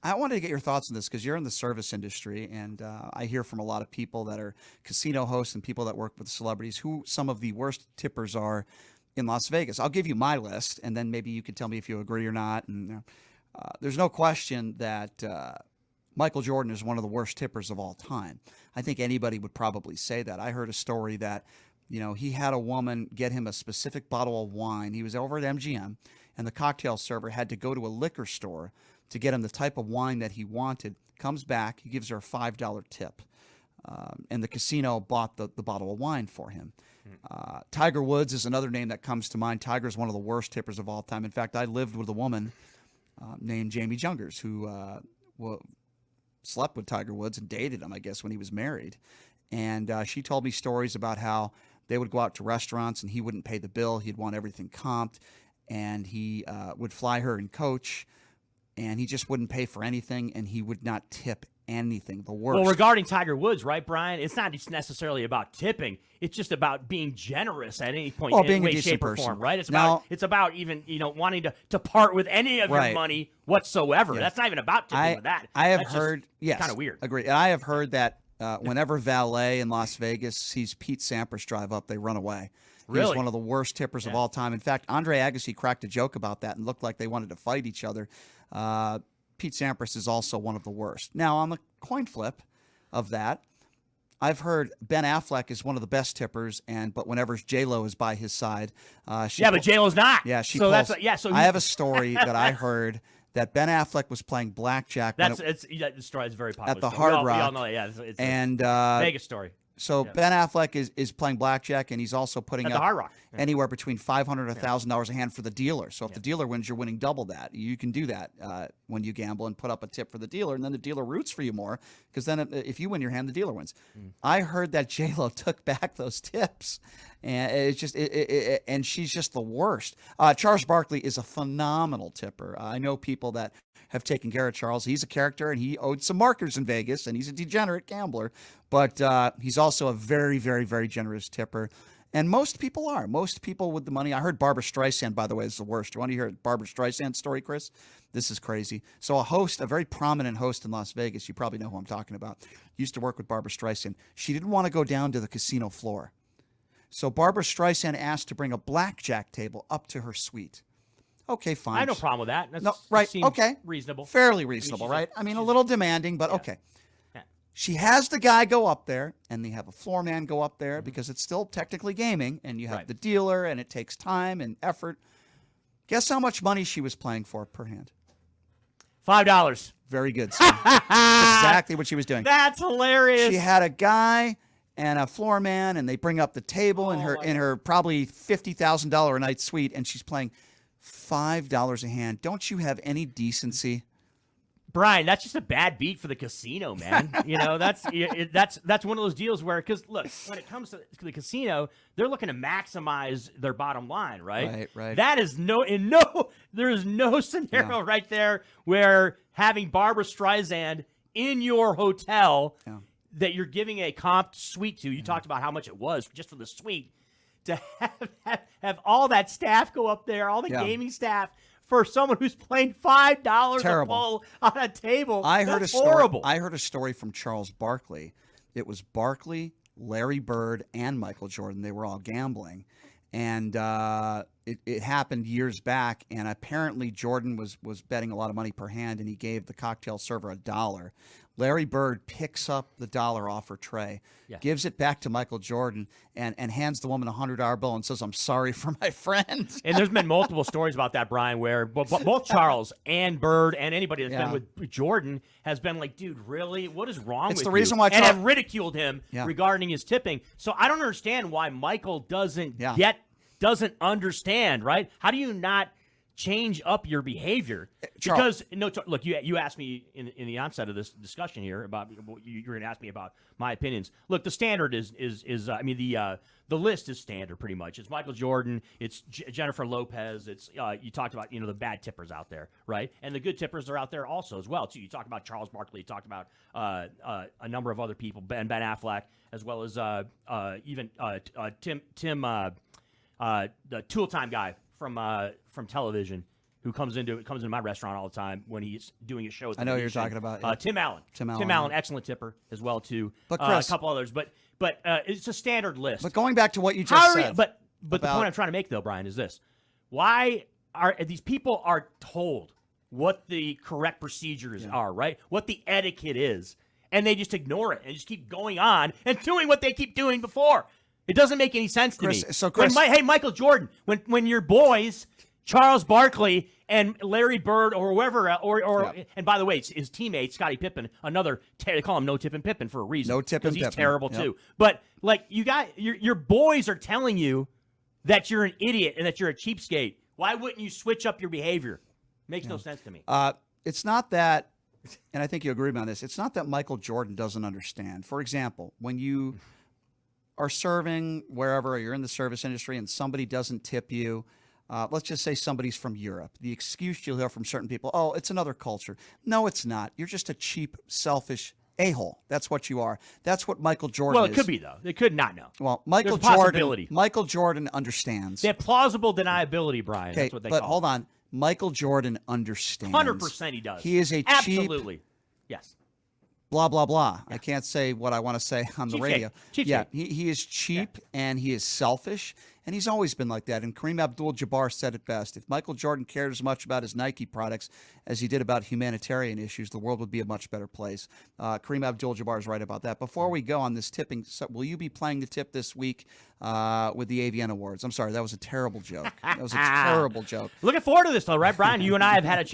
I wanted to get your thoughts on this because you're in the service industry, and I hear from a lot of people that are casino hosts and people that work with celebrities who some of the worst tippers are in Las Vegas. I'll give you my list, and then maybe you can tell me if you agree or not. And there's no question that Michael Jordan is one of the worst tippers of all time. I think anybody would probably say that. I heard a story that he had a woman get him a specific bottle of wine. He was over at MGM, and the cocktail server had to go to a liquor store to get him the type of wine that he wanted. Comes back, he gives her a $5 tip. And the casino bought the bottle of wine for him. Tiger Woods is another name that comes to mind. Tiger's one of the worst tippers of all time. In fact, I lived with a woman named Jamie Jungers who slept with Tiger Woods and dated him, I guess, when he was married. And she told me stories about how they would go out to restaurants and he wouldn't pay the bill. He'd want everything comped. And he would fly her in coach, and he just wouldn't pay for anything, and he would not tip anything. The worst. Well, regarding Tiger Woods, right, Brian? It's not just necessarily about tipping. It's just about being generous at any point, in being any a way, decent shape, or person. form, right? It's Now- about even wanting to part with any of your money whatsoever. Yes. That's not even about tipping with that. I have That's heard, yes, kind of weird. Agree. And I have heard that whenever valet in Las Vegas sees Pete Sampras drive up, they run away. Really? He's one of the worst tippers of all time. In fact, Andre Agassi cracked a joke about that and looked like they wanted to fight each other. Pete Sampras is also one of the worst. Now, on the coin flip of that, I've heard Ben Affleck is one of the best tippers, but whenever J-Lo is by his side, but J-Lo's not. Yeah, she so pulls. So I have a story that I heard that Ben Affleck was playing blackjack. The story is very popular. At the story. Hard Rock. We all know, it's and a Vegas story. So Ben Affleck is playing blackjack, and he's also putting At up the Hard Rock. anywhere between $500 and $1,000 a hand for the dealer. So if the dealer wins, you're winning double that. You can do that when you gamble and put up a tip for the dealer, and then the dealer roots for you more because then if you win your hand, the dealer wins. I heard that J-Lo took back those tips, and it's just and she's just the worst. Charles Barkley is a phenomenal tipper. I know people that have taken care of Charles. He's a character, and he owed some markers in Vegas, and he's a degenerate gambler. But he's also a very, very, very generous tipper. And most people are. Most people with the money. I heard Barbara Streisand, by the way, is the worst. You want to hear a Barbara Streisand story, Chris? This is crazy. So a very prominent host in Las Vegas, you probably know who I'm talking about, used to work with Barbara Streisand. She didn't want to go down to the casino floor. So Barbara Streisand asked to bring a blackjack table up to her suite. Okay, fine. I have no problem with that. Seems okay. Reasonable. Fairly reasonable, right? I mean, a little demanding, but okay. Yeah. She has the guy go up there, and they have a floor man go up there because it's still technically gaming, and you have the dealer, and it takes time and effort. Guess how much money she was playing for per hand? $5. Very good, Sam. That's exactly what she was doing. That's hilarious. She had a guy and a floor man, and they bring up the table in her probably $50,000 a night suite, and she's playing $5 a hand. Don't you have any decency? Brian, that's just a bad beat for the casino, man. That's one of those deals where, because look, when it comes to the casino, they're looking to maximize their bottom line, right? Right. That is there is no scenario right there where having Barbara Streisand in your hotel that you're giving a comp suite to. You talked about how much it was just for the suite. To have all that staff go up there, all the gaming staff, for someone who's playing $5 a pull on a table. That's horrible. I heard a story from Charles Barkley. It was Barkley, Larry Bird, and Michael Jordan. They were all gambling. And it happened years back, and apparently Jordan was betting a lot of money per hand, and he gave the cocktail server $1. Larry Bird picks up the dollar off her tray, gives it back to Michael Jordan, and hands the woman a $100 bill and says, "I'm sorry for my friend." And there's been multiple stories about that, Brian, where both Charles and Bird and anybody that's been with Jordan has been like, dude, really? What is wrong with you? It's the reason why and have ridiculed him regarding his tipping. So I don't understand why Michael doesn't understand, right? How do you not change up your behavior? Because look, you asked me in the onset of this discussion here about you're going to ask me about my opinions. Look, the standard is the list is standard pretty much. It's Michael Jordan, it's Jennifer Lopez, it's you talked about the bad tippers out there, right? And the good tippers are out there also as well too. You talked about Charles Barkley, you talked about a number of other people, Ben Affleck, as well as even Tim the Tool Time guy from television. who comes into my restaurant all the time when he's doing his show. I know who you're talking about. Yeah. Tim Allen. Tim Allen, excellent tipper as well too. But Chris, a couple others, but it's a standard list. But going back to what you just said, but the point I'm trying to make though, Brian, is this: why are these people are told what the correct procedures are, right? What the etiquette is, and they just ignore it and just keep going on and doing what they keep doing before. It doesn't make any sense to me. So Chris, hey, Michael Jordan, when your boys, Charles Barkley and Larry Bird or whoever, and by the way, his teammate Scottie Pippen, they call him No Tippin' Pippen for a reason. No Tippin' Pippen, he's terrible too. But like you got your boys are telling you that you're an idiot and that you're a cheapskate. Why wouldn't you switch up your behavior? Makes no sense to me. It's not that, and I think you agree with me on this. It's not that Michael Jordan doesn't understand. For example, when you are serving wherever, you're in the service industry and somebody doesn't tip you, let's just say somebody's from Europe. The excuse you'll hear from certain people, oh, it's another culture. No, it's not. You're just a cheap, selfish a-hole. That's what you are. That's what Michael Jordan is. Well, it could be, though. It could not know. Well, Michael Jordan understands. They have plausible deniability, Brian. Okay, that's what they but call hold on. Michael Jordan understands. 100% he does. He is a Absolutely. Yes. Blah, blah, blah. Yeah. I can't say what I want to say on the radio. Cheap. He is cheap and he is selfish, and he's always been like that. And Kareem Abdul-Jabbar said it best. If Michael Jordan cared as much about his Nike products as he did about humanitarian issues, the world would be a much better place. Kareem Abdul-Jabbar is right about that. Before we go on this tipping, will you be playing the tip this week with the AVN Awards? I'm sorry, that was a terrible joke. That was a terrible joke. Looking forward to this, though, right, Brian? You and I have had a chance